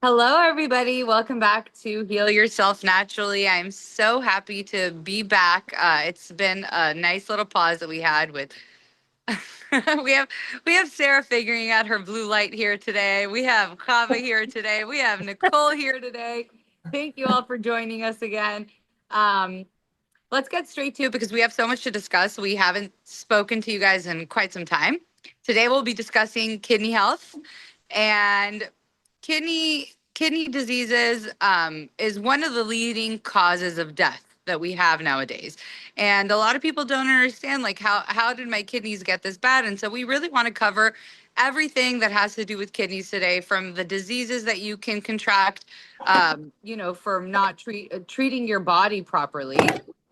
Hello, everybody. Welcome back to Heal Yourself Naturally. I'm so happy to be back. It's been a nice little pause that we had with we have we have Sarah figuring out her blue light here today. We have Hava here today. We have Nicole here today. Thank you all for joining us again. Um, let's get straight to it because we have so much to discuss. We haven't spoken to you guys in quite some time. Today we'll be discussing kidney health and kidney diseases is one of the leading causes of death that we have nowadays. And a lot of people don't understand like how did my kidneys get this bad? And so we really want to cover everything that has to do with kidneys today, from the diseases that you can contract, from not treating your body properly,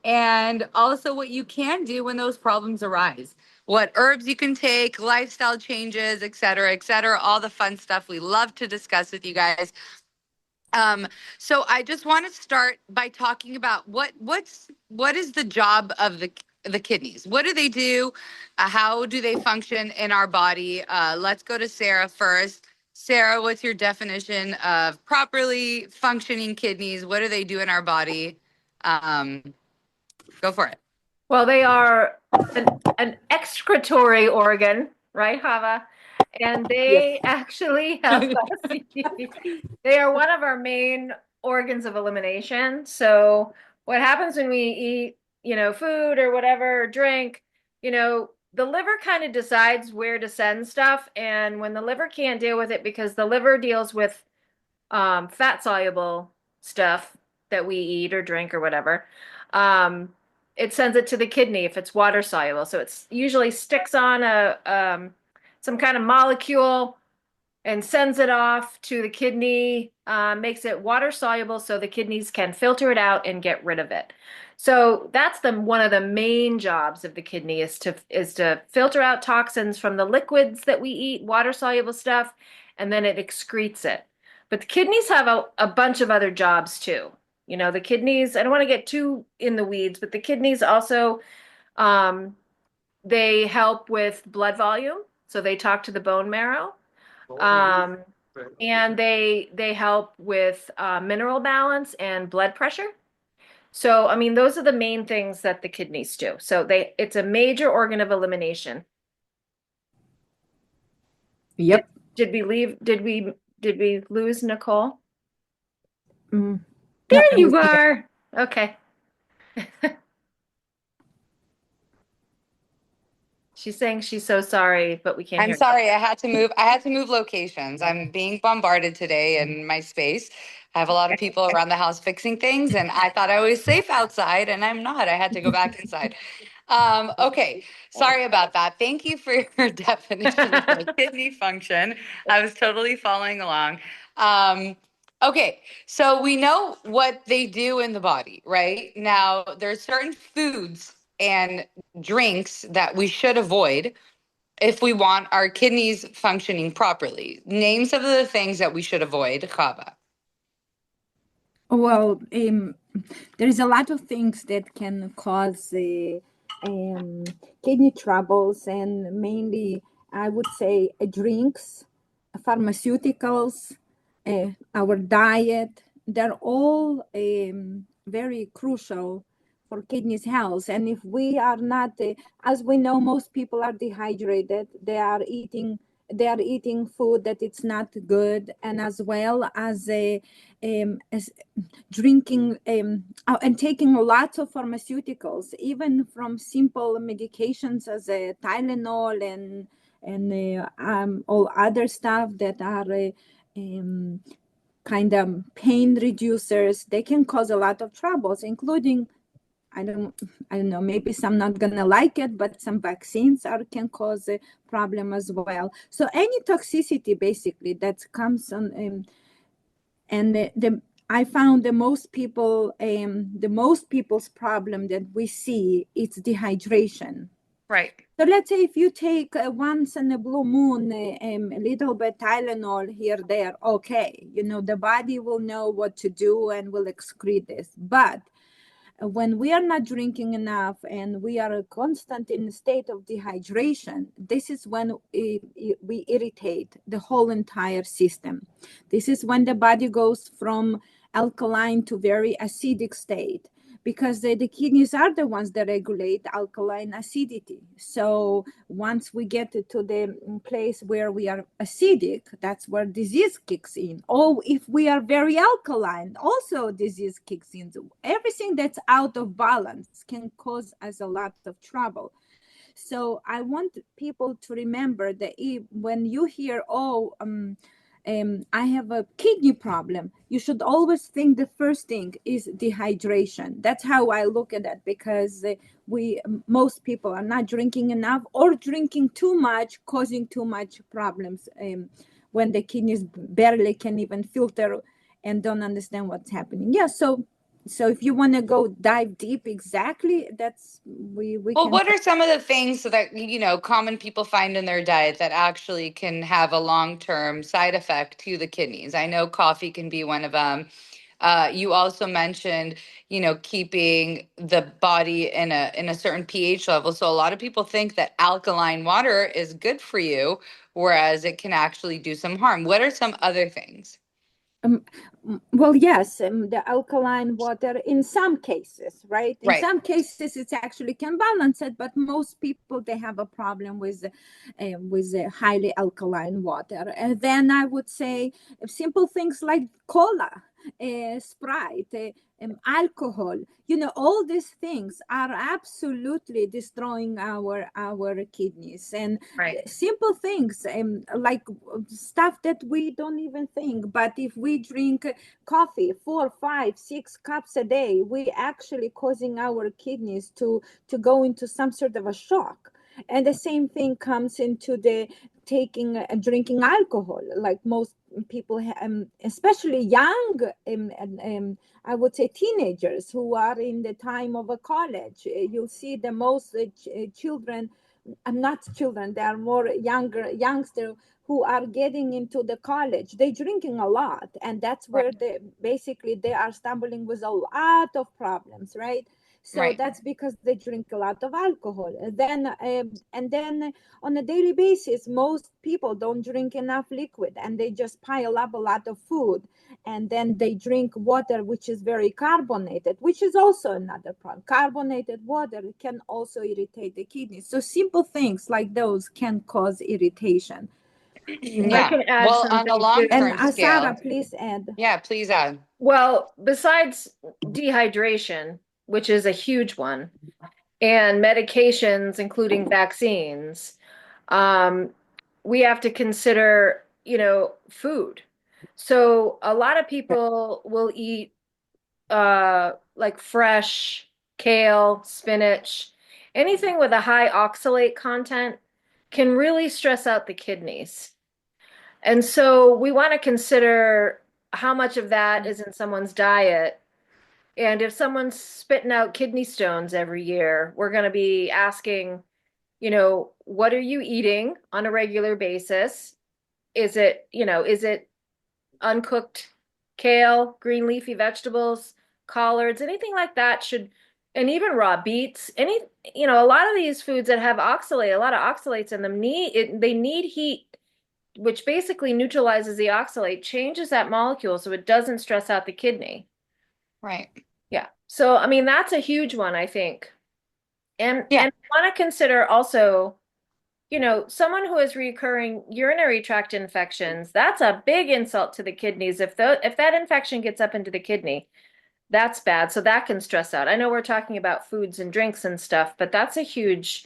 and also what you can do when those problems arise, what herbs you can take, lifestyle changes, et cetera, all the fun stuff we love to discuss with you guys. So I just want to start by talking about what is the job of the kidneys? What do they do? How do they function in our body? Let's go to Sarah first. Sarah, what's your definition of properly functioning kidneys? What do they do in our body? Um, Go for it. Well, they are an excretory organ, right, Hava? And Yes. they actually help us. They are one of our main organs of elimination. So, what happens when we eat, food or whatever, or drink, the liver kind of decides where to send stuff. And when the liver can't deal with it, because the liver deals with fat soluble stuff that we eat or drink or whatever, um, it sends it to the kidney if it's water soluble. So it's usually sticks on a some kind of molecule and sends it off to the kidney, makes it water soluble so the kidneys can filter it out and get rid of it. So that's one of the main jobs of the kidney is to filter out toxins from the liquids that we eat, water soluble stuff, and then it excretes it. But the kidneys have a bunch of other jobs too. The kidneys, I don't want to get too in the weeds, but the kidneys also, um, they help with blood volume. So they talk to the bone marrow. Um, and they help with mineral balance and blood pressure. So, I mean, those are the main things that the kidneys do. So it's a major organ of elimination. Did, Yep. did we leave? Did we lose Nicole? Mm. No, There I was you here. are. Okay. She's saying she's so sorry, but we can't I'm hear sorry, I had to move locations. I'm being bombarded today in my space. I have a lot of people around the house fixing things, and I thought I was safe outside, and I'm not. I had to go back inside. Okay, sorry about that. Thank you for your definition of you. like kidney function. I was totally following along. Okay, so we know what they do in the body, right? Now, there's certain foods and drinks that we should avoid if we want our kidneys functioning properly. Name some of the things that we should avoid, Chava. Well, there is a lot of things that can cause kidney troubles, and mainly, I would say, drinks, pharmaceuticals, our diet. They're all very crucial for kidneys health. And if we are not, as we know, most people are dehydrated. They are eating food that it's not good, and as well as drinking and taking lots of pharmaceuticals, even from simple medications as Tylenol and all other stuff that are kind of pain reducers. They can cause a lot of troubles, including I don't I don't know, maybe some not gonna like it, but some vaccines can cause a problem as well. So any toxicity basically that comes on and the I found the most people's problem that we see it's dehydration. Right. So let's say if you take once in a blue moon a little bit Tylenol here there, okay, the body will know what to do and will excrete this. But when we are not drinking enough and we are constant in a state of dehydration, this is when we irritate the whole entire system. This is when the body goes from alkaline to very acidic state, because the kidneys are the ones that regulate alkaline acidity. So once we get to the place where we are acidic, that's where disease kicks in. Or if we are very alkaline, also disease kicks in. Everything that's out of balance can cause us a lot of trouble. So I want people to remember that when you hear, I have a kidney problem, you should always think the first thing is dehydration. That's how I look at it, because most people are not drinking enough or drinking too much, causing too much problems when the kidneys barely can even filter and don't understand what's happening. Yeah, so if you want to go dive deep, exactly, that's we Well, can. what are some of the things that, common people find in their diet that actually can have a long-term side effect to the kidneys? I know coffee can be one of them. You also mentioned, keeping the body in a certain pH level. So a lot of people think that alkaline water is good for you, whereas it can actually do some harm. What are some other things? Um, well, yes, the alkaline water in some cases, right? In Right. some cases, it actually can balance it, but most people they have a problem with highly alkaline water. And then I would say simple things like cola, Sprite, alcohol. All these things are absolutely destroying our kidneys. And Right. simple things like stuff that we don't even think, but if we drink coffee 4, 5, 6 cups a day, we actually causing our kidneys to go into some sort of a shock. And the same thing comes into the taking drinking alcohol, like most people especially young I would say teenagers who are in the time of a college. You'll see the most children, not children, they are more younger youngster who are getting into the college. They're drinking a lot, and that's Right. where they are stumbling with a lot of problems, right? So Right. that's because they drink a lot of alcohol. And then on a daily basis, most people don't drink enough liquid, and they just pile up a lot of food, and then they drink water which is very carbonated, which is also another problem. Carbonated water can also irritate the kidneys. So simple things like those can cause irritation. If I Yeah. can add Well, on a something too. And long-term Sarah, scale, please add. yeah, please add. Well, besides dehydration, which is a huge one, and medications, including vaccines, um, we have to consider, food. So a lot of people will eat like fresh kale, spinach, anything with a high oxalate content can really stress out the kidneys. And so we want to consider how much of that is in someone's diet. And if someone's spitting out kidney stones every year, we're going to be asking, what are you eating on a regular basis? Is it uncooked kale, green leafy vegetables, collards, anything like that should, and even raw beets, a lot of these foods that have oxalate, a lot of oxalates in them they need heat, which basically neutralizes the oxalate, changes that molecule so it doesn't stress out the kidney. Right. Yeah. So, I mean, that's a huge one, I think. Yeah. And want to consider also, someone who has recurring urinary tract infections, that's a big insult to the kidneys. If that infection gets up into the kidney, that's bad. So that can stress out. I know we're talking about foods and drinks and stuff, but that's a huge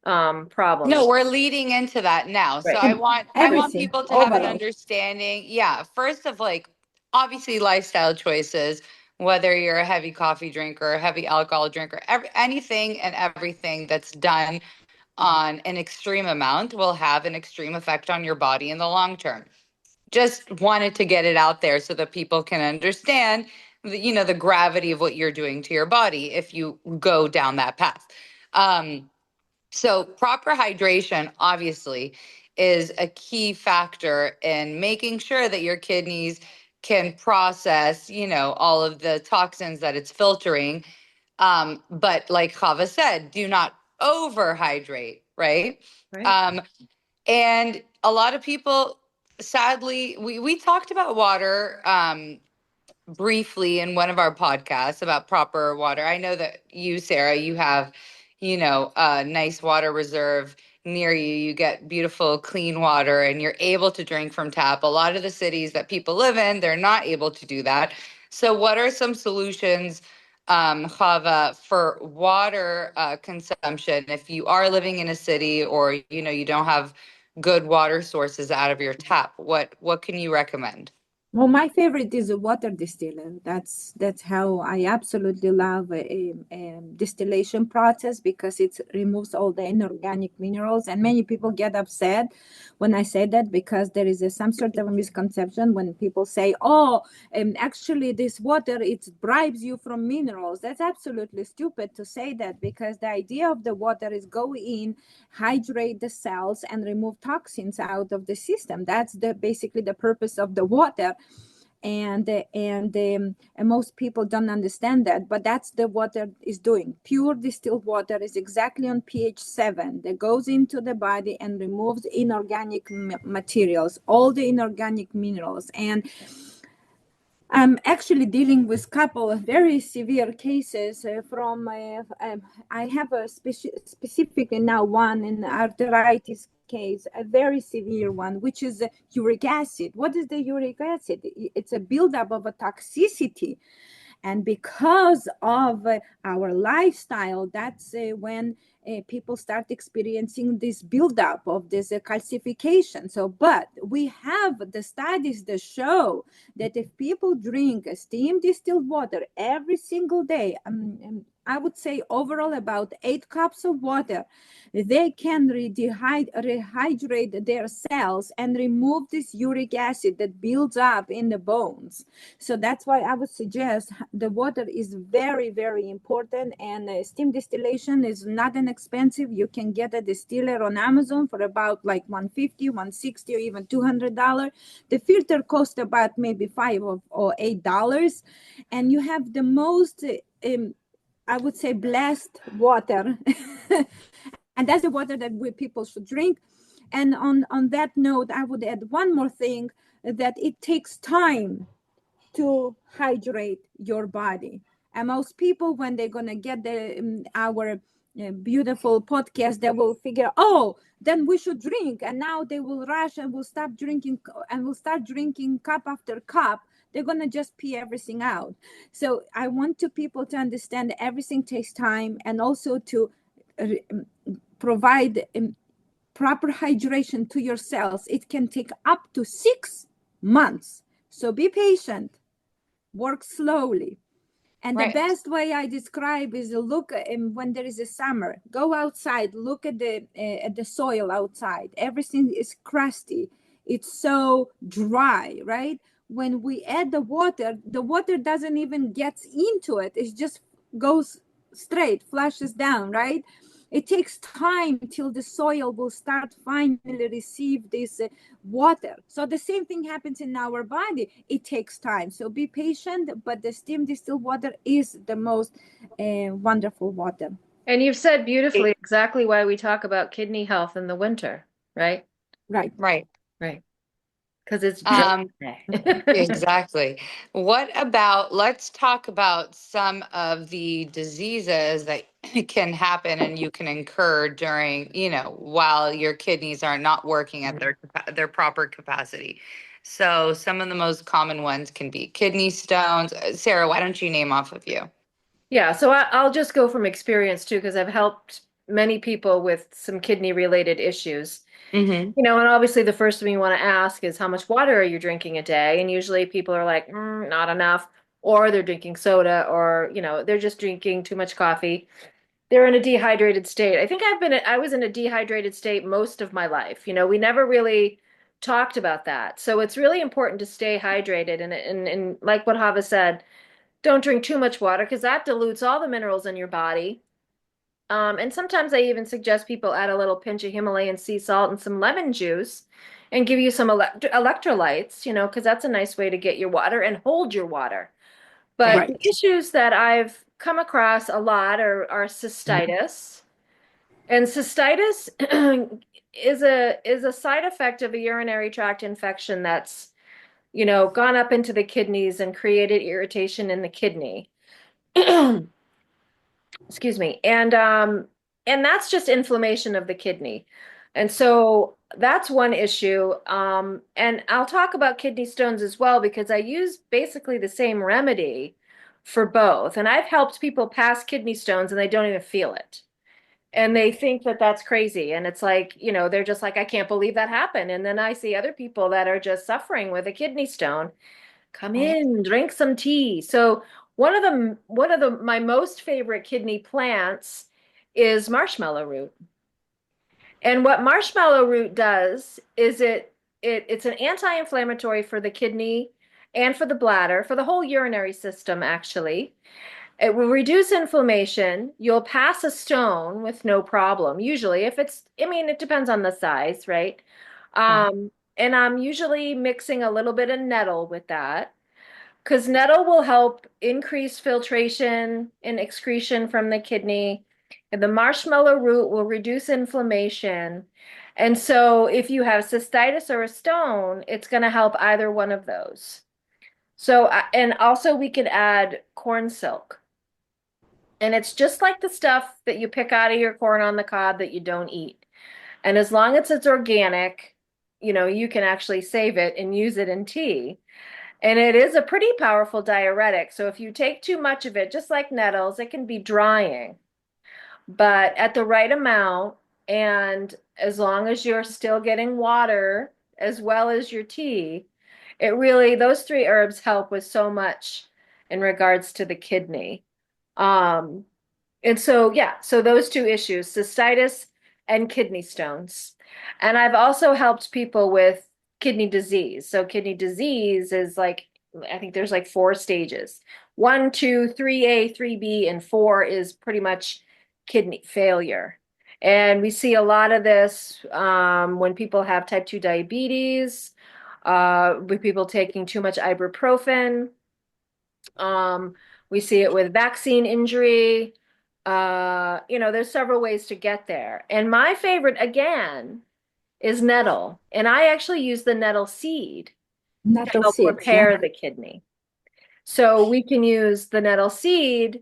problem. No, we're leading into that now. So Right. I want Everything people to have an overall. understanding. Yeah, first of like obviously lifestyle choices, whether you're a heavy coffee drinker, a heavy alcohol drinker, anything and everything that's done on an extreme amount will have an extreme effect on your body in the long term. Just wanted to get it out there so that people can understand the gravity of what you're doing to your body if you go down that path. So proper hydration obviously is a key factor in making sure that your kidneys can process all of the toxins that it's filtering. But like Chava said, do not overhydrate, right? Right. Um, and a lot of people, sadly, we talked about water briefly in one of our podcasts about proper water. I know that you, Sarah, you have, a nice water reserve near you. You get beautiful, clean water and you're able to drink from tap. A lot of the cities that people live in, they're not able to do that. So, what are some solutions, Chava, for water consumption if you are living in a city or you don't have good water sources out of your tap? What can you recommend? Well, my favorite is a water distiller. That's how I absolutely love a distillation process because it removes all the inorganic minerals. And many people get upset when I say that because there is some sort of a misconception when people say, "Oh, actually, this water it bribes you from minerals." That's absolutely stupid to say that because the idea of the water is go in, hydrate the cells, and remove toxins out of the system. That's the basically the purpose of the water and most people don't understand that, but that's the water is doing. Pure distilled water is exactly on pH 7 that goes into the body and removes inorganic materials, all the inorganic minerals. And I'm actually dealing with couple of very severe cases from I have a specifically now one in arthritis case, a very severe one, which is uric acid. What is the uric acid? It's a buildup of a toxicity, and because of our lifestyle, that's when people start experiencing this buildup of this calcification. So, but we have the studies that show that if people drink steam distilled water every single day, I would say overall about 8 cups of water, they can rehydrate their cells and remove this uric acid that builds up in the bones. So that's why I would suggest the water is very, very important. And steam distillation is not inexpensive. You can get a distiller on Amazon for about like 150, 160, or even $200. The filter costs about maybe $5 or $8. And you have the most I would say blessed water. And that's the water that we people should drink. And on that note, I would add one more thing, that it takes time to hydrate your body. And most people, when they're gonna get our beautiful podcast, they will figure, oh, then we should drink, and now they will rush and will stop drinking and will start drinking cup after cup. They're gonna just pee everything out. So I want to people to understand that everything takes time, and also to provide proper hydration to your cells. It can take up to 6 months. So be patient, work slowly. And the Right. best way I describe is look when there is a summer, go outside, look at the soil outside. Everything is crusty. It's so dry, right? When we add the water doesn't even get into it. It just goes straight, flushes down, right? It takes time till the soil will start finally receive this water. So the same thing happens in our body. It takes time. So be patient, but the steam distilled water is the most wonderful water. And you've said beautifully exactly why we talk about kidney health in the winter, right? Right. Right. Right. Because it's dry. Um, exactly. What about, let's talk about some of the diseases that can happen and you can incur during, while your kidneys are not working at their proper capacity. So some of the most common ones can be kidney stones. Sarah, why don't you name off a few? Yeah, so I'll just go from experience too, because I've helped many people with some kidney related issues. Mm-hmm. And obviously the first thing you want to ask is how much water are you drinking a day? And usually people are like, not enough, or they're drinking soda, or, they're just drinking too much coffee. They're in a dehydrated state. I think I was in a dehydrated state most of my life. We never really talked about that. So it's really important to stay hydrated. And like what Hava said, don't drink too much water because that dilutes all the minerals in your body. And sometimes I even suggest people add a little pinch of Himalayan sea salt and some lemon juice and give you some electrolytes, because that's a nice way to get your water and hold your water. But Right. the issues that I've come across a lot are cystitis. And cystitis is a side effect of a urinary tract infection that's, gone up into the kidneys and created irritation in the kidney. Excuse me. And that's just inflammation of the kidney. And so that's one issue. And I'll talk about kidney stones as well because I use basically the same remedy for both. And I've helped people pass kidney stones and they don't even feel it. And they think that that's crazy. And it's like, they're just like, I can't believe that happened. And then I see other people that are just suffering with a kidney stone. Come Right. in, drink some tea. So one of the my most favorite kidney plants is marshmallow root. And what marshmallow root does is it's an anti-inflammatory for the kidney and for the bladder, for the whole urinary system, actually. It will reduce inflammation. You'll pass a stone with no problem. Usually, if it's, I mean, it depends on the size, right? Right. And I'm usually mixing a little bit of nettle with that because nettle will help increase filtration and excretion from the kidney. And the marshmallow root will reduce inflammation. And so if you have cystitis or a stone, it's going to help either one of those. So, and also we could add corn silk. And it's just like the stuff that you pick out of your corn on the cob that you don't eat. And as long as it's organic, you can actually save it and use it in tea. And it is a pretty powerful diuretic. So if you take too much of it, just like nettles, it can be drying. But at the right amount, and as long as you're still getting water as well as your tea, those three herbs help with so much in regards to the kidney. Um, and so, yeah, so those two issues, cystitis and kidney stones. And I've also helped people with kidney disease. So kidney disease is like, I think there's like four stages. 1, 2, 3A, 3B, and 4 is pretty much kidney failure. And we see a lot of this when people have type 2 diabetes, with people taking too much ibuprofen. Um, we see it with vaccine injury. There's several ways to get there. And my favorite, again, is nettle. And I actually use the nettle seed to Nettle help seeds, yeah. repair the kidney. So we can use the nettle seed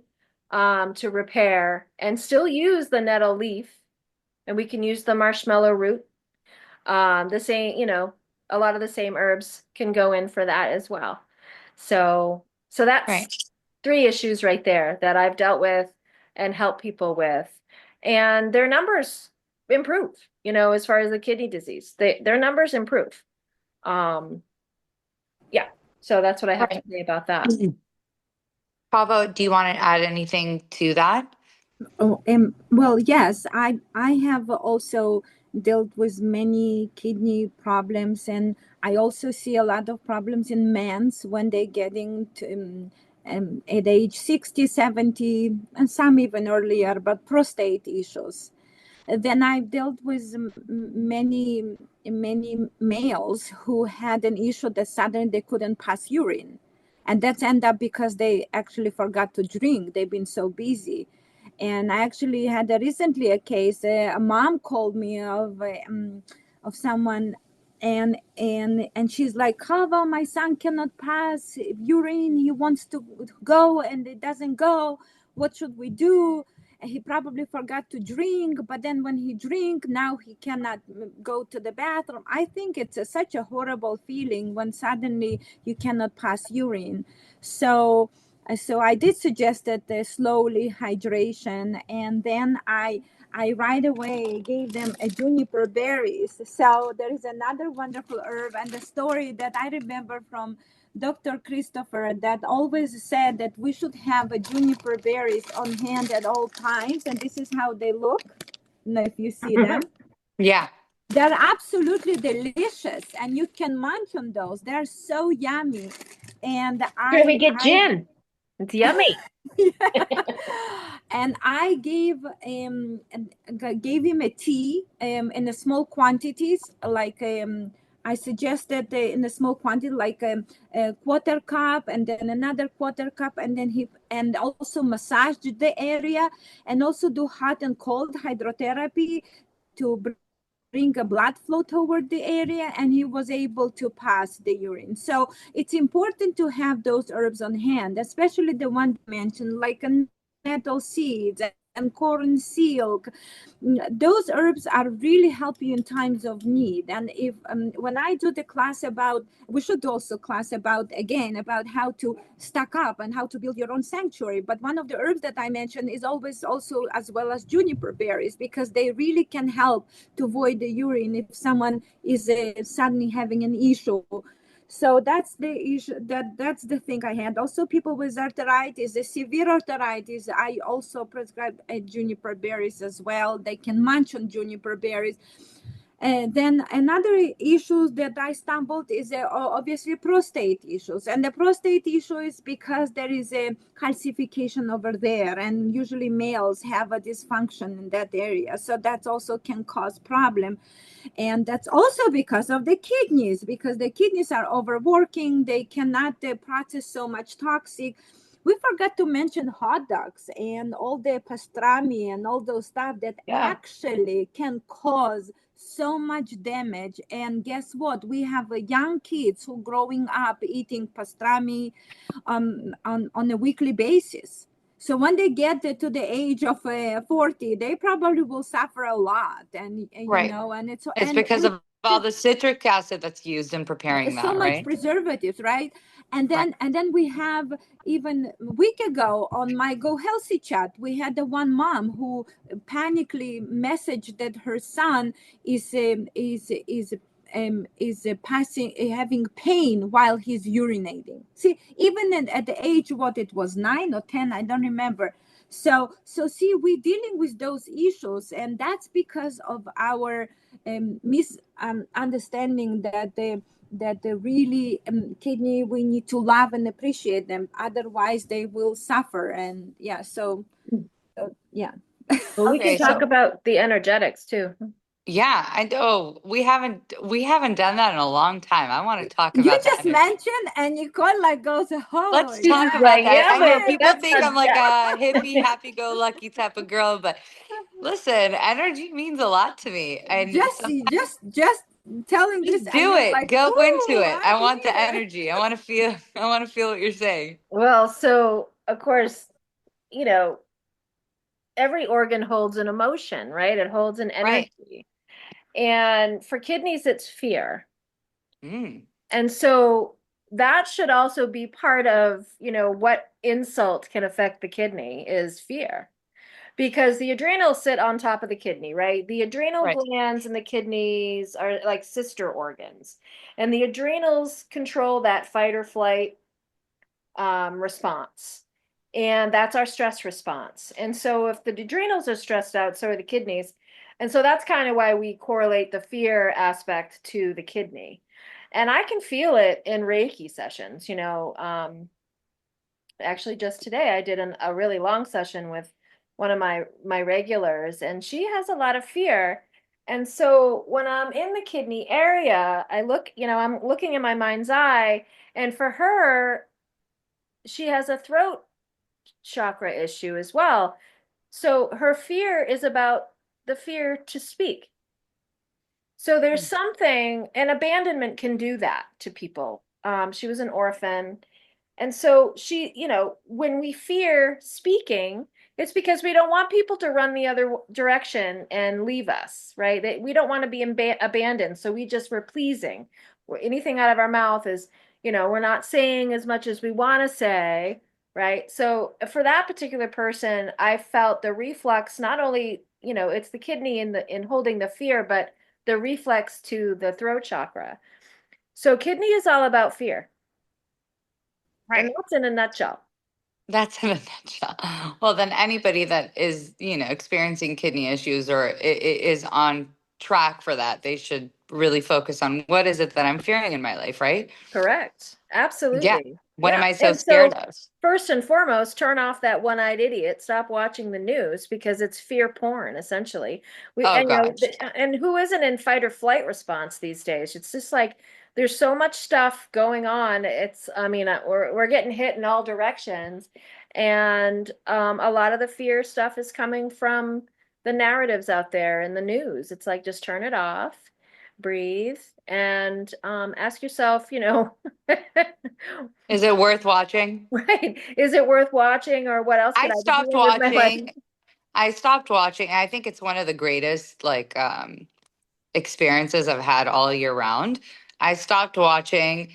to repair and still use the nettle leaf. And we can use the marshmallow root. The same, a lot of the same herbs can go in for that as well. So that's Right. three issues right there that I've dealt with and helped people with. And their numbers improve, as far as the kidney disease. Their numbers improve. Um, yeah. So that's what I have to Right. say about that. Pavo, do you want to add anything to that? Oh, well, yes, I have also dealt with many kidney problems, and I also see a lot of problems in men's when they getting to at age 60, 70, and some even earlier, but prostate issues. Then I've dealt with many males who had an issue that suddenly they couldn't pass urine, and that's end up because they actually forgot to drink. They've been so busy. And I actually had recently a case. A mom called me of someone, and she's like, "Hava, my son cannot pass urine. He wants to go and it doesn't go. What should we do?" And he probably forgot to drink, but then when he drink, now he cannot go to the bathroom. I think it's such a horrible feeling when suddenly you cannot pass urine. So I did suggest that slowly hydration, and then I right away gave them a juniper berries. So there is another wonderful herb, and the story that I remember from Dr. Christopher that always said that we should have a juniper berries on hand at all times, and this is how they look. I don't know if you see them. Yeah. They're absolutely delicious, and you can munch on those. They're so yummy. And Here we get I gin. It's yummy. and I gave him a tea in a small quantities, like I suggested in a small quantity, like a quarter cup, and then another quarter cup, and then and also massage the area, and also do hot and cold hydrotherapy to bring a blood flow toward the area, and he was able to pass the urine. So it's important to have those herbs on hand, especially the one mentioned, like a nettle seeds and corn silk. Those herbs are really help you in times of need. And if when I do the class about, we should also class about again about how to stock up and how to build your own sanctuary. But one of the herbs that I mentioned is always also as well as juniper berries, because they really can help to void the urine if someone is suddenly having an issue. So that's the issue. That's the thing I had. Also, people with arthritis, the severe arthritis, I also prescribe juniper berries as well. They can munch on juniper berries. And then another issue that I stumbled is obviously prostate issues. And the prostate issue is because there is a calcification over there, and usually males have a dysfunction in that area. So that also can cause problem. And that's also because of the kidneys, because the kidneys are overworking. They cannot process so much toxic. We forgot to mention hot dogs and all the pastrami and all those stuff that actually can cause so much damage. And guess what? We have young kids who growing up eating pastrami on a weekly basis. So when they get to the age of 40, they probably will suffer a lot. And you Right. know, and it's It's and because with of all the citric acid that's used in preparing so that, much right? preservatives, right? Right. And then we have, even a week ago on my Go Healthy chat, we had the one mom who panically messaged that her son is passing having pain while he's urinating. See, even at the age, what it was, 9 or 10, I don't remember. So see, we're dealing with those issues, and that's because of our misunderstanding that the really kidney, we need to love and appreciate them, otherwise they will suffer. And yeah, so yeah. Well, we can Okay, talk so about the energetics too. yeah, I know we haven't done that in a long time. I want to talk You about the just energy. mentioned and Nicole like goes, oh Let's She's talk yeah, about like, that. yeah, I know but people that's think not I'm like that. a hippie, happy-go-lucky type of girl, but listen, energy means a lot to me. And just telling this just and do you're it. like, Go into oh, it. I'm I want the here. energy. I want to feel what you're saying. Well, so of course, you know, every organ holds an emotion, right? It holds an Right. energy. And for kidneys, it's fear. Mm. And so that should also be part of, what insult can affect the kidney is fear. Because the adrenals sit on top of the kidney, right? The adrenal Right. glands and the kidneys are like sister organs. And the adrenals control that fight or flight response. And that's our stress response. And so if the adrenals are stressed out, so are the kidneys. And so that's kind of why we correlate the fear aspect to the kidney. And I can feel it in Reiki sessions. Actually, just today I did a really long session with one of my regulars, and she has a lot of fear. And so when I'm in the kidney area, I'm looking in my mind's eye, and for her, she has a throat chakra issue as well. So her fear is about the fear to speak. So there's something, and abandonment can do that to people. She was an orphan. And so when we fear speaking, it's because we don't want people to run the other direction and leave us, right? We don't want to be abandoned. So we're pleasing. Anything out of our mouth is, we're not saying as much as we want to say, right? So for that particular person, I felt the reflux, not only, it's the kidney in holding the fear, but the reflex to the throat chakra. So kidney is all about fear. And Right. that's in a nutshell. That's in a nutshell. Well, then anybody that is, experiencing kidney issues or is on track for that, they should really focus on what is it that I'm fearing in my life, right? Correct. Yeah. Absolutely. What am Yeah. I so And scared so, of? first and foremost, turn off that one-eyed idiot. Stop watching the news because it's fear porn, essentially. Oh gosh. And who isn't in fight or flight response these days? It's just like there's so much stuff going on. I mean, we're getting hit in all directions, and a lot of the fear stuff is coming from the narratives out there in the news. It's like just turn it off, breathe, and ask yourself, Is it worth watching? right, is it worth watching, or what else I could I be stopped doing with my life? watching. I stopped watching. I think it's one of the greatest like experiences I've had all year round. I stopped watching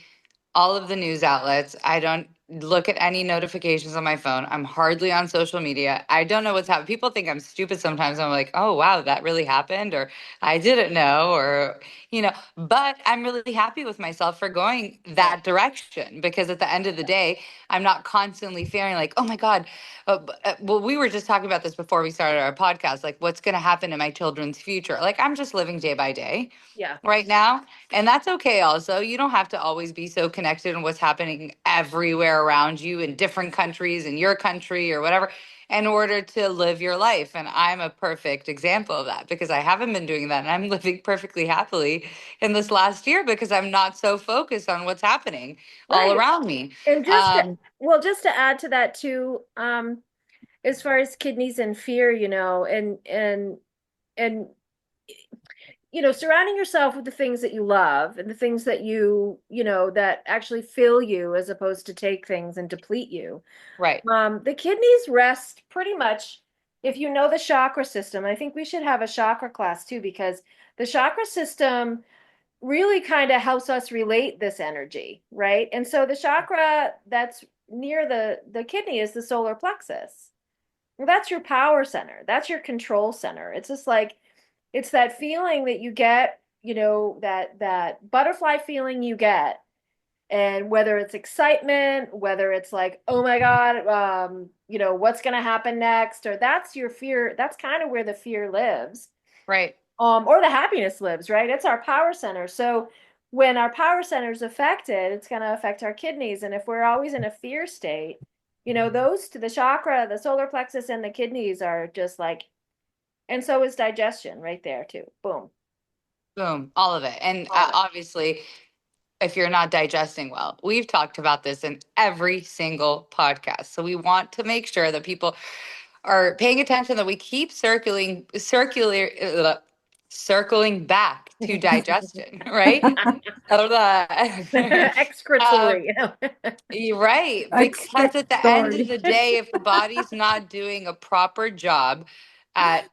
all of the news outlets. I don't look at any notifications on my phone. I'm hardly on social media. I don't know what's happening. People think I'm stupid sometimes. I'm like, oh, wow, that really happened, or I didn't know, but I'm really happy with myself for going Yeah, that direction because at the end of the day, I'm not constantly feeling like, oh my God. Well, we were just talking about this before we started our podcast, like what's going to happen in my children's future. Like, I'm just living day by day yeah, right now. And that's okay also. You don't have to always be so connected in what's happening everywhere around you in different countries, in your country or whatever, in order to live your life. And I'm a perfect example of that because I haven't been doing that. And I'm living perfectly happily in this last year because I'm not so focused on what's happening all right. around me. And Um, just to add to that too, as far as kidneys and fear, and surrounding yourself with the things that you love and the things that that actually fill you as opposed to take things and deplete you. right, The kidneys rest pretty much, if you know the chakra system. I think we should have a chakra class too, because the chakra system really kind of helps us relate this energy, right? And so the chakra that's near the kidney is the solar plexus. Well, that's your power center. That's your control center. It's just like it's that feeling that you get, that butterfly feeling you get, and whether it's excitement, whether it's like, oh my God, what's going to happen next, or that's your fear. That's kind of where the fear lives, right. or the happiness lives, right? It's our power center. So when our power center is affected, it's going to affect our kidneys. And if we're always in a fear state, those to the chakra, the solar plexus, and the kidneys are just like, and so is digestion right there too. Boom, Boom, all of it. And all of it. obviously, if you're not digesting well. We've talked about this in every single podcast. So we want to make sure that people are paying attention that we keep circling back to digestion, right? I don't know. um, Excretory. you're right, because at the end of Excretory. the day, if the body's not doing a proper job at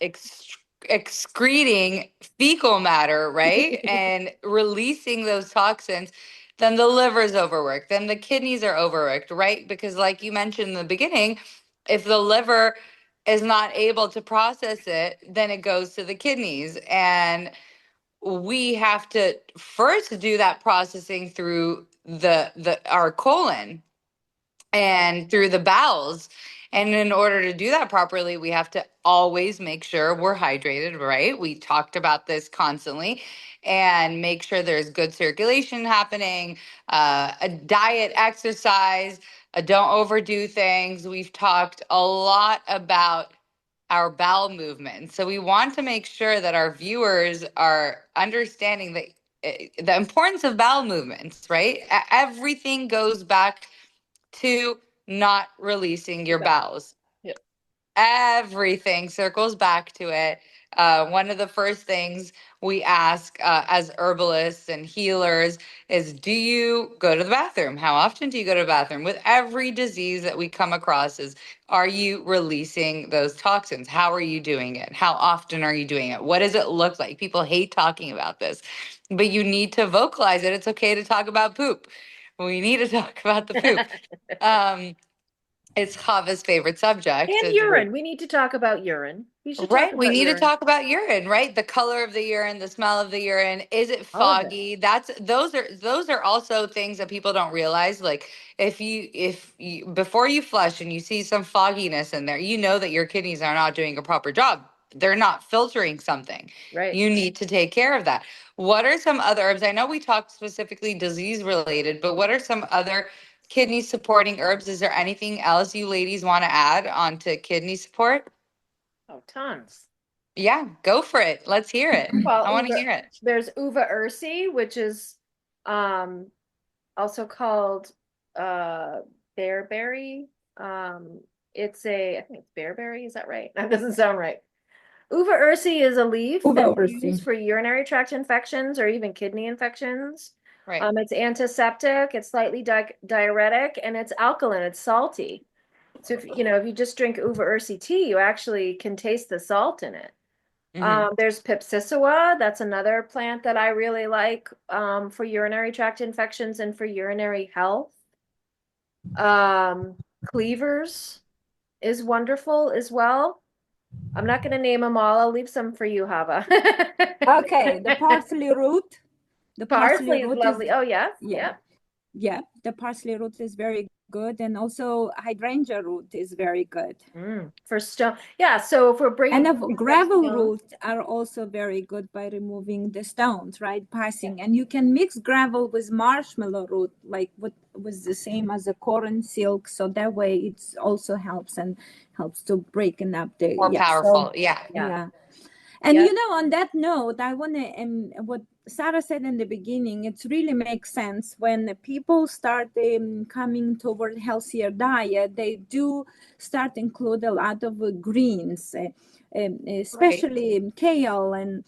excreting fecal matter, right, and releasing those toxins, then the liver's overworked, then the kidneys are overworked, right? Because, like you mentioned in the beginning, if the liver is not able to process it, then it goes to the kidneys. And we have to first do that processing through the our colon and through the bowels. And in order to do that properly, we have to always make sure we're hydrated, right? We talked about this constantly, and make sure there's good circulation happening, a diet, exercise, don't overdo things. We've talked a lot about our bowel movement. So we want to make sure that our viewers are understanding the importance of bowel movements, right? Everything goes back to not releasing your About. bowels. Yep. Everything circles back to it. One of the first things we ask as herbalists and healers is, do you go to the bathroom? How often do you go to the bathroom? With every disease that we come across is, are you releasing those toxins? How are you doing it? How often are you doing it? What does it look like? People hate talking about this, but you need to vocalize it. It's okay to talk about poop. We need to talk about the poop. Um, it's Hava's favorite subject. And urine. We need to talk about urine. We should talk Right. We about need to urine. talk about urine, right? The color of the urine, the smell of the urine. Is it All of it. foggy? Those are also things that people don't realize. Like, if you before you flush and you see some fogginess in there, you know that your kidneys are not doing a proper job. they're not filtering something. Right. You need to take care of that. What are some other herbs? I know we talked specifically disease related, but what are some other kidney supporting herbs? Is there anything else you ladies want to add on to kidney support? Oh, tons. Yeah, go for it. Let's hear it. Well, I want to hear it. there's uva ursi, which is um also called uh bearberry. I think it's bearberry, is that right? That doesn't sound right. Uva ursi is a leaf Uva that we ursi. use for urinary tract infections or even kidney infections. Right. It's antiseptic, it's slightly diuretic, and it's alkaline, it's salty. So if if you just drink uva ursi tea, you actually can taste the salt in it. There's Pipsissewa. That's another plant that I really like for urinary tract infections and for urinary health. Cleavers is wonderful as well. I'm not going to name them all. I'll leave some for you, Hava. Okay, the parsley root. The Parsley is lovely. Oh, yes. yeah. Yeah, the parsley root is very good, and also hydrangea root is very good. For stone. Yeah, so if we're bringing And gravel roots are also very good by removing the stones, right? Passing. And you can mix gravel with marshmallow root, like what was the same as a corn silk. So that way it also helps to breaking up the More powerful. Yeah. And on that note, I want to, what Sara said in the beginning, it really makes sense when people start coming toward healthier diet. They do start include a lot of greens, especially kale and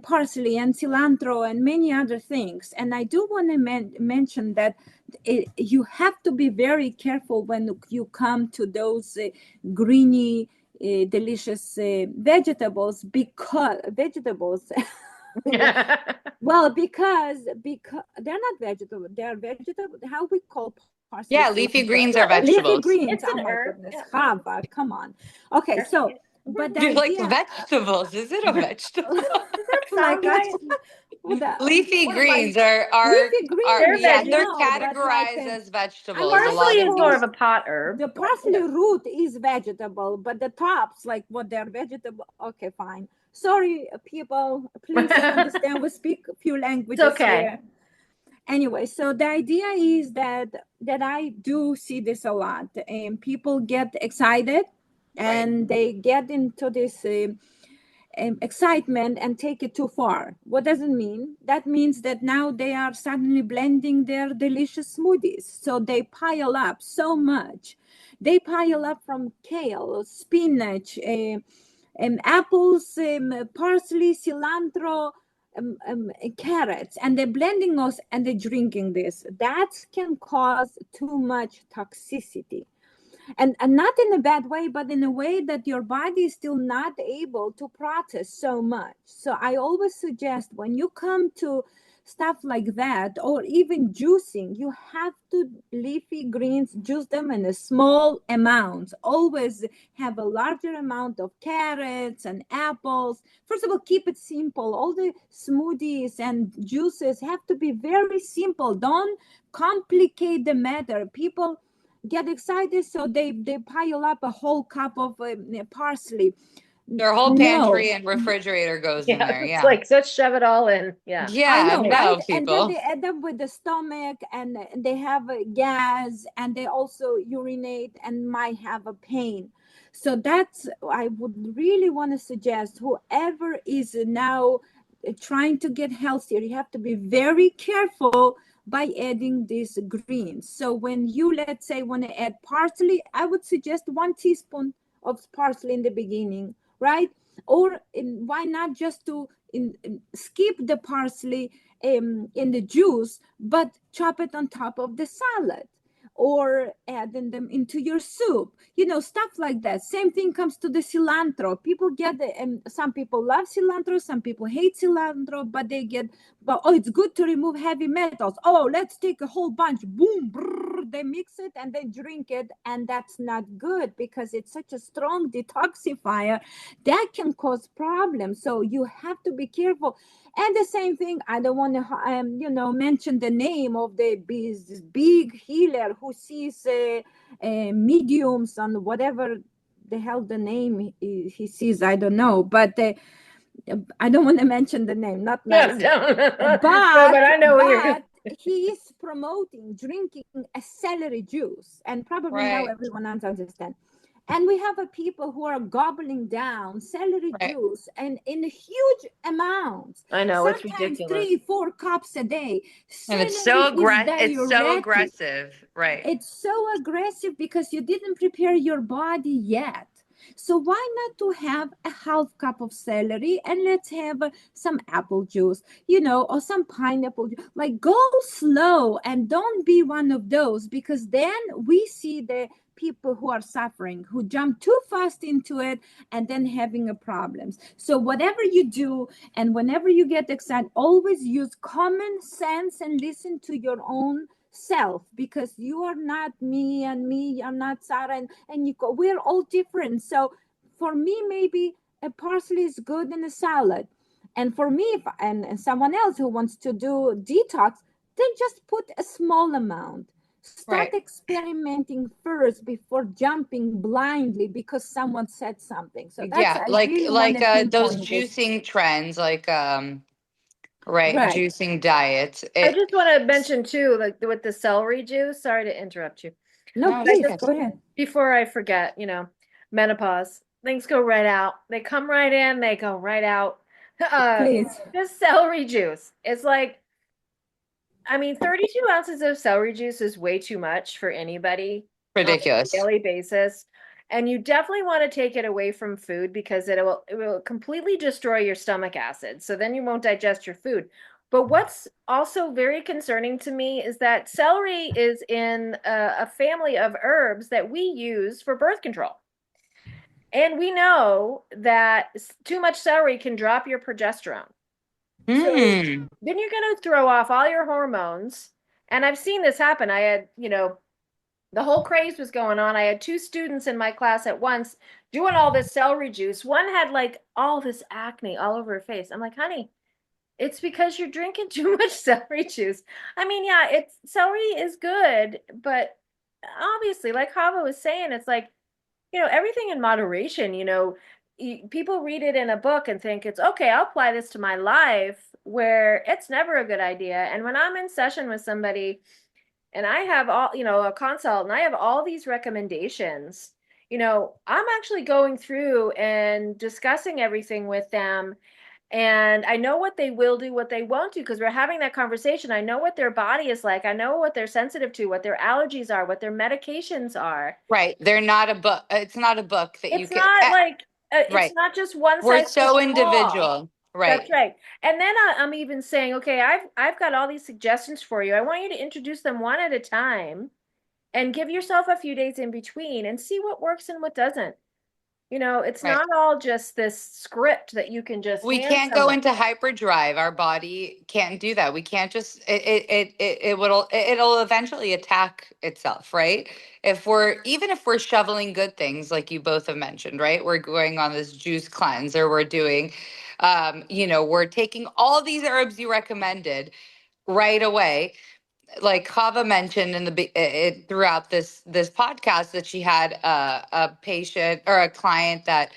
parsley and cilantro and many other things. And I do want to mention that you have to be very careful when you come to those greeny delicious vegetables because well because they're not vegetable, they're vegetable. How we call parsley? Yeah, leafy greens are vegetables. Leafy greens. It's an Oh my herb. goodness, Hava, come on. Okay, so but the You're like idea, vegetables. Is it a vegetable? Sound right? Leafy greens are leafy greens, yeah, veggies. they're no, but categorized like, as vegetables. A lot Parsley is of more these. of a pot herb. the parsley root is vegetable, but the tops, like what they're vegetable. Okay, fine. Sorry, people. Please understand. We speak a few languages here. Anyway, so the idea is that I do see this a lot, and people get excited, and they get into this excitement and take it too far. What does it mean? That means that now they are suddenly blending their delicious smoothies. So they pile up so much. They pile up from kale, spinach, apples, parsley, cilantro, carrots, and they're blending those and they're drinking this. That can cause too much toxicity. And not in a bad way, but in a way that your body is still not able to process so much. So I always suggest when you come to stuff like that, or even juicing, you have to leafy greens, juice them in a small amounts. Always have a larger amount of carrots and apples. First of all, keep it simple. All the smoothies and juices have to be very simple. Don't complicate the matter. People get excited, so they pile up a whole cup of parsley. Their whole pantry and refrigerator goes in there. It's Yeah. like, let's shove it all in. Yeah. I know, no, right? And then people. they end up with the stomach, and they have gas, and they also urinate and might have a pain. So that's, I would really want to suggest, whoever is now trying to get healthier, you have to be very careful by adding these greens. So when you, let's say, want to add parsley, I would suggest 1 teaspoon of parsley in the beginning, right? Or why not just to skip the parsley in the juice, but chop it on top of the salad, or adding them into your soup, stuff like that. Same thing comes to the cilantro. People get some people love cilantro, some people hate cilantro, but they get, but it's good to remove heavy metals. Oh, let's take a whole bunch, boom, brrr, they mix it and then drink it, and that's not good because it's such a strong detoxifier that can cause problems. So you have to be careful. And the same thing, I don't want to, mention the name of this big healer who sees mediums on whatever the hell the name he sees, I don't know, but I don't want to mention the name, not No, nice. don't. No, But but I know what you're. he is promoting drinking a celery juice, and probably now Right. everyone understands. And we have a people who are gobbling down celery Right. juice and in huge amounts, I know it's sometimes ridiculous. 3 4 cups a day. And Celery is it's so diuretic. aggressive. Right. It's so aggressive because you didn't prepare your body yet. So why not to have a half cup of celery and let's have some apple juice, or some pineapple like go slow and don't be one of those, because then we see the people who are suffering, who jump too fast into it and then having a problems. So whatever you do and whenever you get excited, always use common sense and listen to your own self, because you are not me and me are not Sara, and we're all different. So for me, maybe a parsley is good in a salad, and for me, if, and someone else who wants to do detox, then just put a small amount. Start Right. experimenting first before jumping blindly because someone said something. So that's, Yeah, I really want like to those pinpoint this. juicing trends, right, Right. juicing diets. I just want to mention too, like with the celery juice. Sorry to interrupt you, No, No, but I it's please okay. just go ahead. before I forget, menopause. Things go right out. They come right in, they go right out. Uh, Please. this celery juice. It's like, I mean, 32 ounces of celery juice is way too much for anybody on a Ridiculous. daily basis. And you definitely want to take it away from food because it will completely destroy your stomach acid. So then you won't digest your food. But what's also very concerning to me is that celery is in a family of herbs that we use for birth control. And we know that too much celery can drop your progesterone. So Hmm. then you're going to throw off all your hormones. And I've seen this happen. I had, the whole craze was going on. I had two students in my class at once doing all this celery juice. One had like all this acne all over her face. I'm like, honey, it's because you're drinking too much celery juice. I mean, yeah, celery is good, but obviously, like Hava was saying, it's like, everything in moderation, people read it in a book and think it's okay, I'll apply this to my life, where it's never a good idea. And when I'm in session with somebody and I have all, a consult and I have all these recommendations, I'm actually going through and discussing everything with them. And I know what they will do, what they won't do, because we're having that conversation. I know what their body is like. I know what they're sensitive to, what their allergies are, what their medications are. Right. They're not a book. It's not a book that you It's can. not like it's Right. not just one We're size fits so all. individual. That's Right. right. And then I'm even saying, okay, I've got all these suggestions for you. I want you to introduce them one at a time and give yourself a few days in between and see what works and what doesn't. It's Right. not all just this script that you can just We hand can't go someone. into hyperdrive. Our body can't do that. We can't just it'll eventually attack itself, right? Even if we're shoveling good things like you both have mentioned, right? We're going on this juice cleanse, or we're doing we're taking all these herbs you recommended right away, like Kava mentioned throughout this podcast, that she had a patient or a client that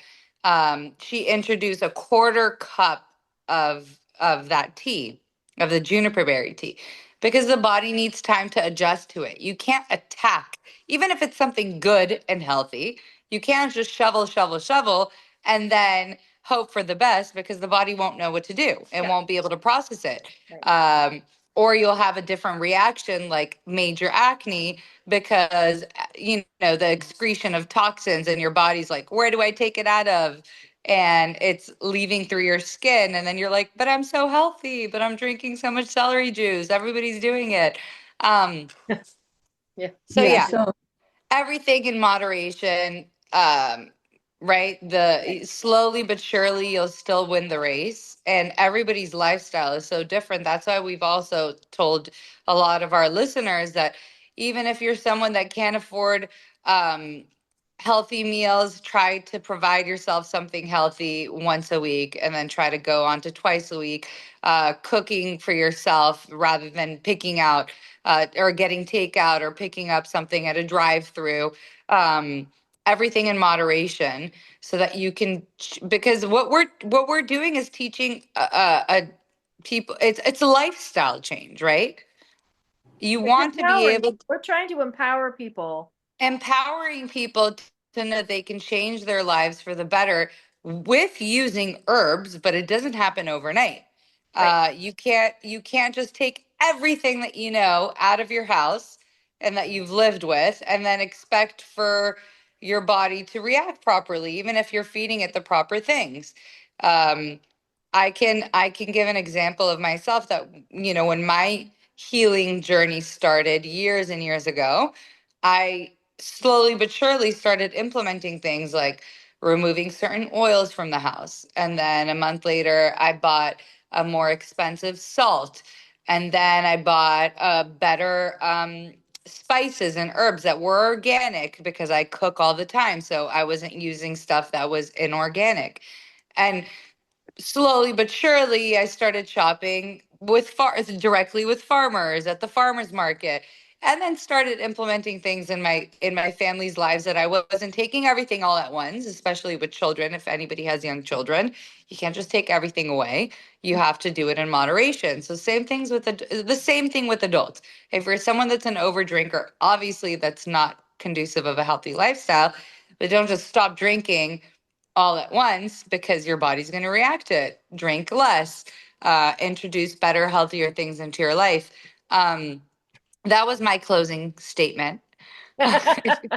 she introduced a quarter cup of that tea, of the juniper berry tea, because the body needs time to adjust to it. You can't attack, even if it's something good and healthy. You can't just shovel, shovel, shovel, and then hope for the best, because the body won't know what to do and Yeah, won't be able to process it. right. Or you'll have a different reaction, like major acne, because the excretion of toxins, and your body's like, where do I take it out of? And it's leaving through your skin, and then you're like, but I'm so healthy, but I'm drinking so much celery juice, everybody's doing it. um Yeah. so Yeah. yeah, So everything in moderation. Right, the slowly but surely you'll still win the race, and everybody's lifestyle is so different. That's why we've also told a lot of our listeners that even if you're someone that can't afford um, healthy meals, try to provide yourself something healthy once a week, and then try to go on to twice a week, cooking for yourself rather than picking out or getting takeout or picking up something at a drive through. everything in moderation so that you can, because what we're doing is teaching a people, it's a lifestyle change, right? You It's want to be empowering. able, We're trying to empower people. empowering people to know that they can change their lives for the better with using herbs, but it doesn't happen overnight. Right. You can't just take everything that you know out of your house and that you've lived with and then expect for your body to react properly, even if you're feeding it the proper things. um, I can give an example of myself that, when my healing journey started years and years ago, I slowly but surely started implementing things like removing certain oils from the house. And then a month later, I bought a more expensive salt. And then I bought better spices and herbs that were organic because I cook all the time. So I wasn't using stuff that was inorganic. And slowly but surely I started shopping directly with farmers at the farmers market, and then started implementing things in my family's lives that I wasn't taking everything all at once, especially with children. If anybody has young children, you can't just take everything away. You have to do it in moderation. So the same thing with adults. If you're someone that's an overdrinker, obviously that's not conducive of a healthy lifestyle, but don't just stop drinking all at once because your body's going to react to it. Drink less, introduce better, healthier things into your life. Um, that was my closing statement. If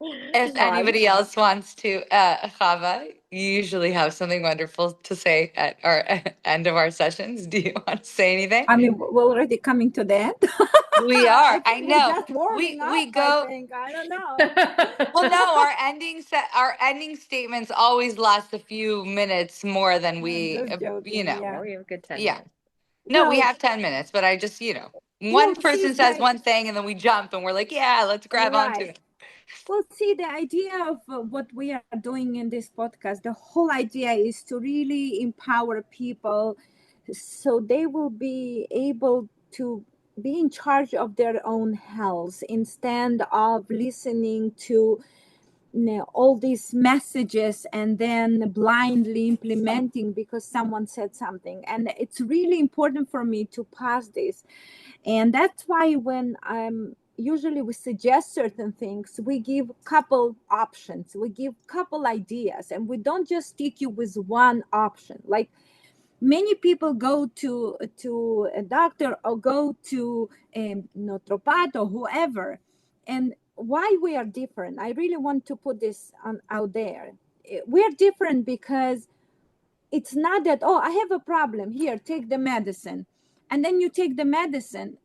Nice. anybody else wants to, Chava, you usually have something wonderful to say at our end of our sessions. Do you want to say anything? I mean, we're already coming to the end. We are. I I think we're know. just warming We up, I go. think. I don't know. Well, no, our ending statements always last a few minutes more than I'm we, just joking. Yeah, Yeah. we have a good 10 yeah. minutes. No, we Well, have 10 minutes, but I just, one well, see, person says one thing and then we jump and we're like, yeah, let's grab onto right. it. Well, see, the idea of what we are doing in this podcast, the whole idea is to really empower people so they will be able to be in charge of their own health instead of listening to all these messages and then blindly implementing because someone said something. And it's really important for me to pass this, and that's why when I'm usually we suggest certain things, we give couple options, we give couple ideas, and we don't just stick you with one option. Like many people go to a doctor or go to a naturopath or whoever, and why we are different, I really want to put this out there. We're different because it's not that, oh, I have a problem, here, take the medicine, and then you take the medicine.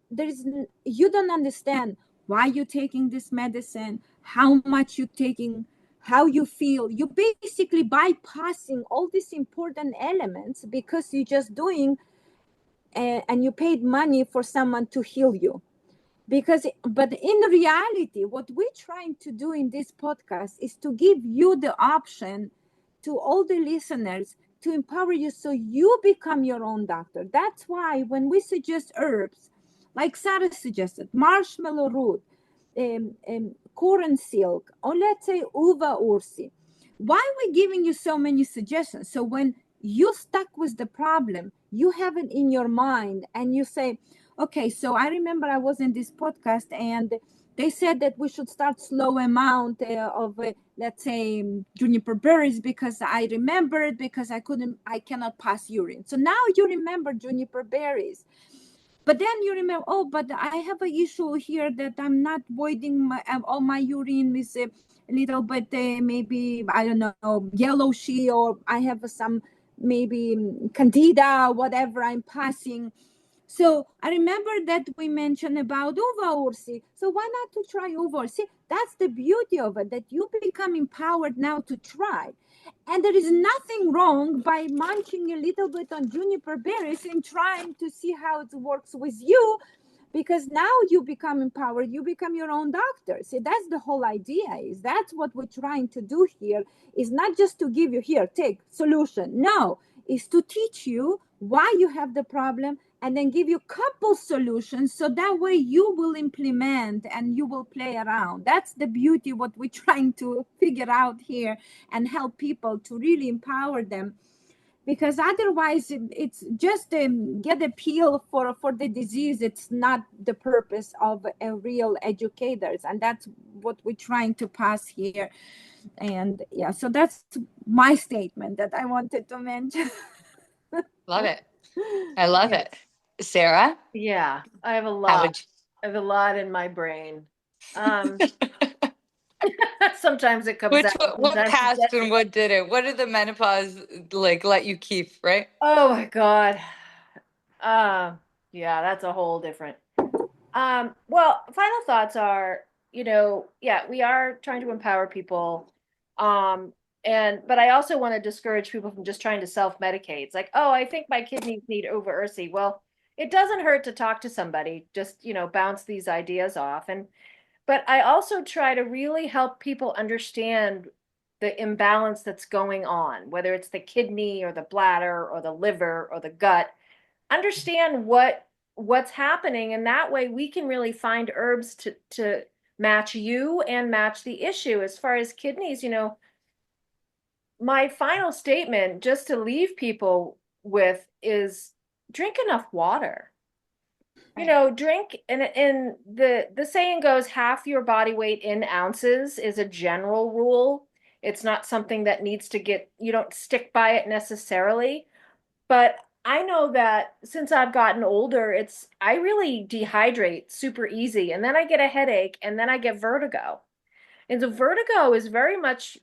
You don't understand why you're taking this medicine, how much you're taking, how you feel. You basically bypassing all these important elements because you're just doing, and you paid money for someone to heal you. But in reality, what we're trying to do in this podcast is to give you the option, to all the listeners, to empower you so you become your own doctor. That's why when we suggest herbs, like Sarah suggested, marshmallow root, corn silk, or let's say uva ursi, why are we giving you so many suggestions? So when you stuck with the problem, you have it in your mind and you say, okay, so I remember I was in this podcast and they said that we should start slow amount of, let's say, juniper berries, because I remembered, because I cannot pass urine. So now you remember juniper berries. But then you remember, oh, but I have an issue here that I'm not voiding all my urine is a little bit, maybe, I don't know, yellowishy, or I have some maybe candida, whatever I'm passing. So I remember that we mentioned about uva ursi. So why not to try uva ursi? That's the beauty of it, that you become empowered now to try. And there is nothing wrong by munching a little bit on juniper berries and trying to see how it works with you, because now you become empowered, you become your own doctor. See, that's the whole idea. Is that's what we're trying to do here, is not just to give you, here, take solution. No, is to teach you why you have the problem and then give you couple solutions, so that way you will implement and you will play around. That's the beauty what we're trying to figure out here, and help people to really empower them, because otherwise it's just get a pill for the disease. It's not the purpose of a real educators, and that's what we're trying to pass here. And yeah, so that's my statement that I wanted to mention. Love it. I love Yeah. it. Sarah, Yeah, I have a how lot. would I have a lot in my brain. you? Sometimes it comes Which out, what sometimes it passed and doesn't. what didn't? What did the menopause like let you keep, right? Oh my God. Uh, yeah, that's a whole different. Well, final thoughts are, yeah, we are trying to empower people. Um, but I also want to discourage people from just trying to self-medicate. It's like, oh, I think my kidneys need over Ursi. Well, it doesn't hurt to talk to somebody, just, bounce these ideas off. But I also try to really help people understand the imbalance that's going on, whether it's the kidney or the bladder or the liver or the gut. Understand what's happening, and that way we can really find herbs to match you and match the issue. As far as kidneys, my final statement just to leave people with is drink enough water. Right. Drink, and the saying goes, half your body weight in ounces is a general rule. It's not something that needs to get, you don't stick by it necessarily. But I know that since I've gotten older, I really dehydrate super easy, and then I get a headache, and then I get vertigo. And so vertigo is very much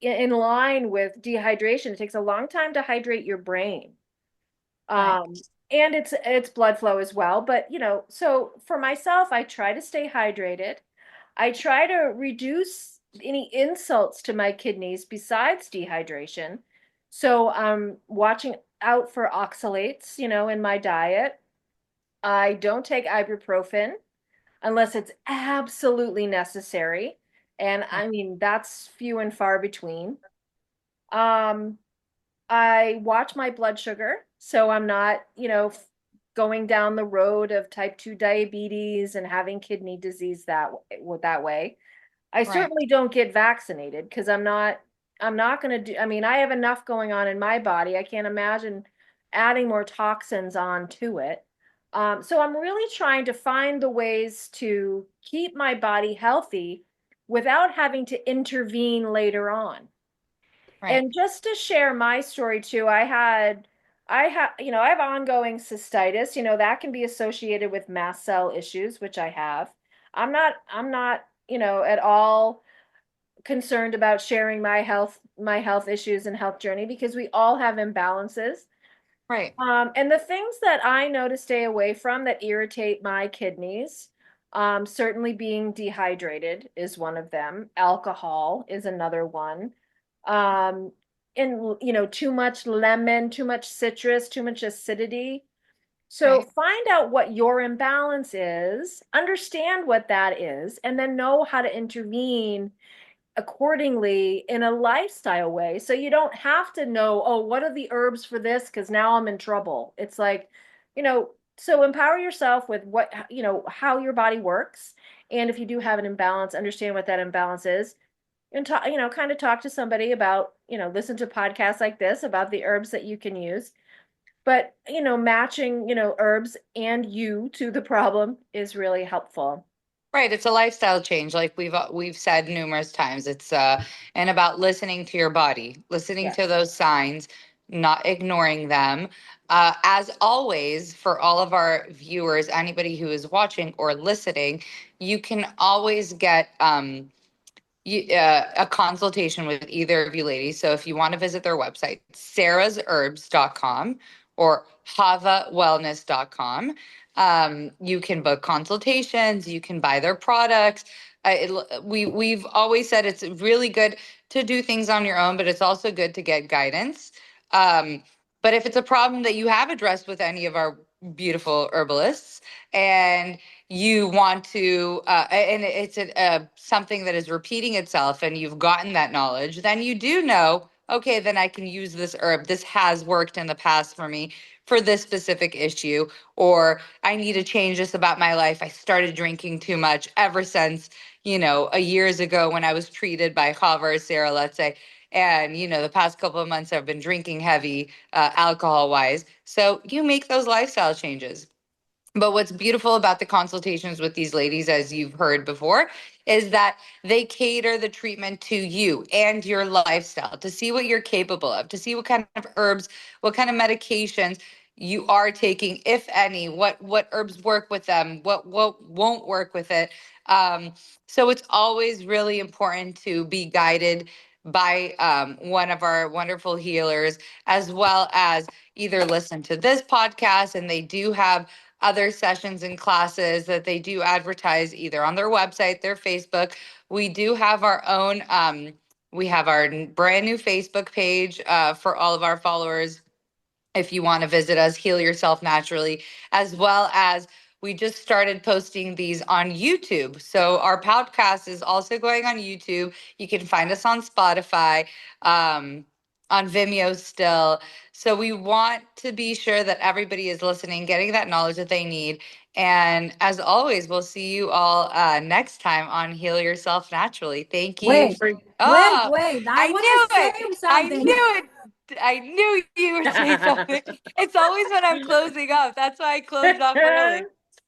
in line with dehydration. It takes a long time to hydrate your brain. Right. Um, and it's blood flow as well. But so for myself, I try to stay hydrated. I try to reduce any insults to my kidneys besides dehydration. So I'm watching out for oxalates, in my diet. I don't take ibuprofen unless it's absolutely necessary. And Right. I mean, that's few and far between. Um, I watch my blood sugar, so I'm not, going down the road of type 2 diabetes and having kidney disease that way. I Right. certainly don't get vaccinated because I'm not going to do, I mean, I have enough going on in my body. I can't imagine adding more toxins onto it. So I'm really trying to find the ways to keep my body healthy without having to intervene later on. Right. And just to share my story too, I have ongoing cystitis, that can be associated with mast cell issues, which I have. I'm not, at all concerned about sharing my health issues and health journey because we all have imbalances. Right. And the things that I know to stay away from that irritate my kidneys, certainly being dehydrated is one of them. Alcohol is another one. Um, and too much lemon, too much citrus, too much acidity. So Right. find out what your imbalance is, understand what that is, and then know how to intervene accordingly in a lifestyle way. So you don't have to know, oh, what are the herbs for this? Because now I'm in trouble. It's like, so empower yourself with how your body works. And if you do have an imbalance, understand what that imbalance is. And talk, kind of talk to somebody about, listen to podcasts like this about the herbs that you can use. But, matching, herbs and you to the problem is really helpful. Right. It's a lifestyle change, like we've said numerous times. It's and about listening to your body, listening to Yes. those signs, not ignoring them. As always, for all of our viewers, anybody who is watching or listening, you can always get a consultation with either of you ladies. So if you want to visit their website, sarahsherbs.com or havawellness.com, you can book consultations, you can buy their products. We've always said it's really good to do things on your own, but it's also good to get guidance. Um, but if it's a problem that you have addressed with any of our beautiful herbalists, and you want to and it's something that is repeating itself and you've gotten that knowledge, then you do know, okay, then I can use this herb. This has worked in the past for me for this specific issue, or I need to change this about my life. I started drinking too much ever since, a years ago when I was treated by Hava or Sarah, let's say. And, the past couple of months I've been drinking heavy, alcohol wise. So you make those lifestyle changes. But what's beautiful about the consultations with these ladies, as you've heard before, is that they cater the treatment to you and your lifestyle to see what you're capable of, to see what kind of herbs, what kind of medications you are taking, if any, what herbs work with them, what won't work with it. So it's always really important to be guided by one of our wonderful healers, as well as either listen to this podcast, and they do have other sessions and classes that they do advertise either on their website, their Facebook. We do have our own, we have our brand new Facebook page for all of our followers. If you want to visit us, Heal Yourself Naturally, as well as we just started posting these on YouTube. So our podcast is also going on YouTube. You can find us on Spotify, on Vimeo still. So we want to be sure that everybody is listening, getting that knowledge that they need. And as always, we'll see you all next time on Heal Yourself Naturally. Thank you Wait, for. wait, Oh, wait. I I want to knew say it. I something. knew it. I knew you were saying something. It's always when I'm closing up. That's why I closed off early.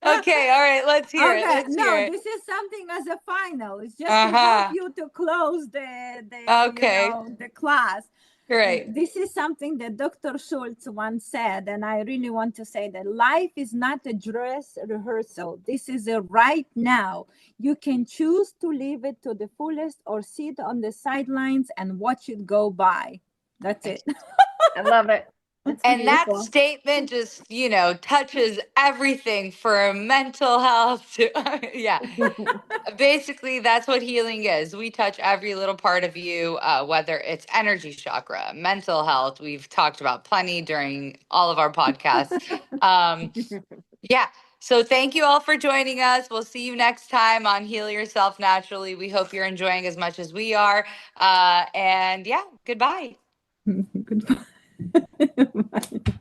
Okay, all right, let's hear it. Okay, Let's hear no, it. this is something as a final. It's just to help Uh-huh. you to close the Okay. the class. Great. This is something that Dr. Schultz once said, and I really want to say that life is not a dress rehearsal. This is a right now. You can choose to live it to the fullest or sit on the sidelines and watch it go by. That's it. I love it. It's And that beautiful. statement just, touches everything from mental health to, yeah. Basically, that's what healing is. We touch every little part of you, whether it's energy chakra, mental health. We've talked about plenty during all of our podcasts. Um, yeah. So thank you all for joining us. We'll see you next time on Heal Yourself Naturally. We hope you're enjoying as much as we are. And yeah, goodbye. Goodbye. Bye.